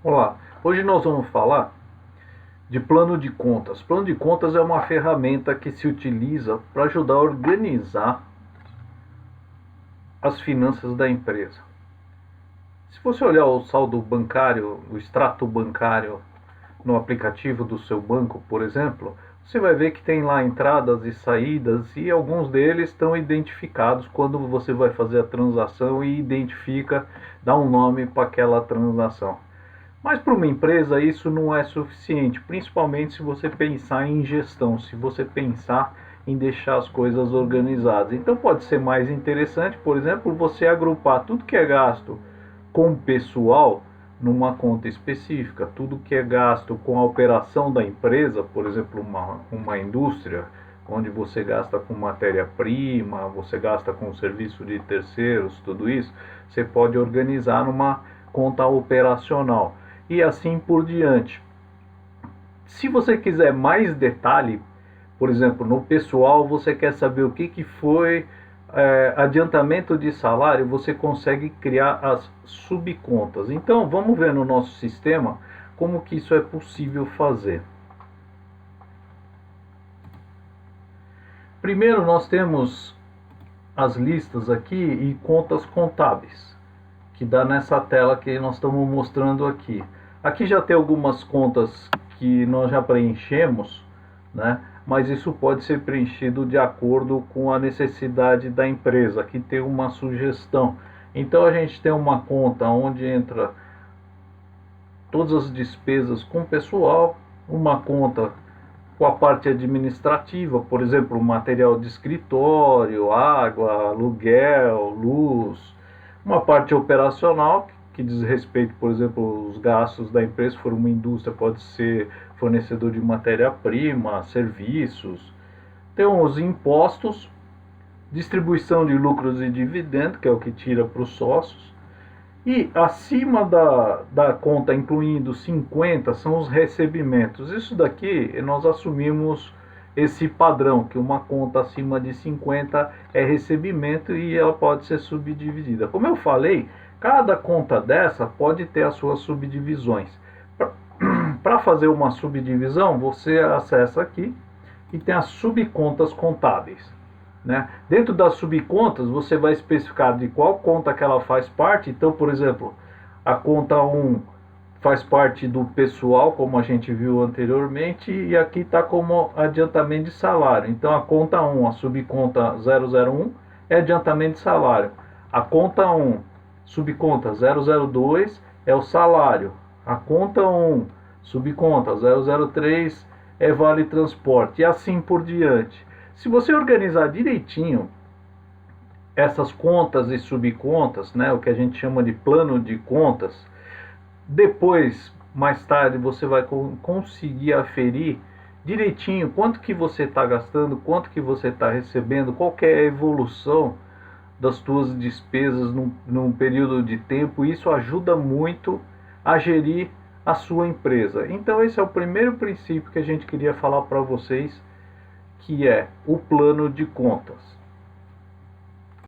Olá, hoje nós vamos falar de plano de contas. Plano de contas é uma ferramenta que se utiliza para ajudar a organizar as finanças da empresa. Se você olhar o saldo bancário, o extrato bancário no aplicativo do seu banco, por exemplo, você vai ver que tem lá entradas e saídas e alguns deles estão identificados quando você vai fazer a transação e identifica, dá um nome para aquela transação. Mas para uma empresa isso não é suficiente, principalmente se você pensar em gestão, se você pensar em deixar as coisas organizadas. Então pode ser mais interessante, por exemplo, você agrupar tudo que é gasto com o pessoal numa conta específica, tudo que é gasto com a operação da empresa, por exemplo, uma indústria, onde você gasta com matéria-prima, você gasta com serviço de terceiros, tudo isso, você pode organizar numa conta operacional e assim por diante. Se você quiser mais detalhe, por exemplo, no pessoal, você quer saber o que foi adiantamento de salário, você consegue criar as subcontas. Então, vamos ver no nosso sistema como que isso é possível fazer. Primeiro, nós temos as listas aqui e contas contábeis, que dá nessa tela que nós estamos mostrando aqui. Aqui já tem algumas contas que nós já preenchemos, né? Mas isso pode ser preenchido de acordo com a necessidade da empresa. Aqui tem uma sugestão. Então a gente tem uma conta onde entra todas as despesas com o pessoal, uma conta com a parte administrativa, por exemplo, material de escritório, água, aluguel, luz, uma parte operacional que diz respeito, por exemplo, os gastos da empresa. Se for uma indústria, pode ser fornecedor de matéria-prima, serviços. Tem os impostos, distribuição de lucros e dividendos, que é o que tira para os sócios. E acima da conta, incluindo 50, são os recebimentos. Isso daqui nós assumimos esse padrão, que uma conta acima de 50 é recebimento e ela pode ser subdividida. Como eu falei, cada conta dessa pode ter as suas subdivisões. Para fazer uma subdivisão, você acessa aqui e tem as subcontas contábeis. Né? Dentro das subcontas, você vai especificar de qual conta que ela faz parte. Então, por exemplo, a conta 1 faz parte do pessoal, como a gente viu anteriormente, e aqui está como adiantamento de salário. Então, a conta 1, a subconta 001, é adiantamento de salário. A conta 1, subconta 002, é o salário. A conta 1, subconta 003, é vale transporte, e assim por diante. Se você organizar direitinho essas contas e subcontas, né, o que a gente chama de plano de contas, depois, mais tarde, você vai conseguir aferir direitinho quanto que você está gastando, quanto que você está recebendo, qual que é a evolução das suas despesas num período de tempo. Isso ajuda muito a gerir a sua empresa. Então esse é o primeiro princípio que a gente queria falar para vocês, que é o plano de contas.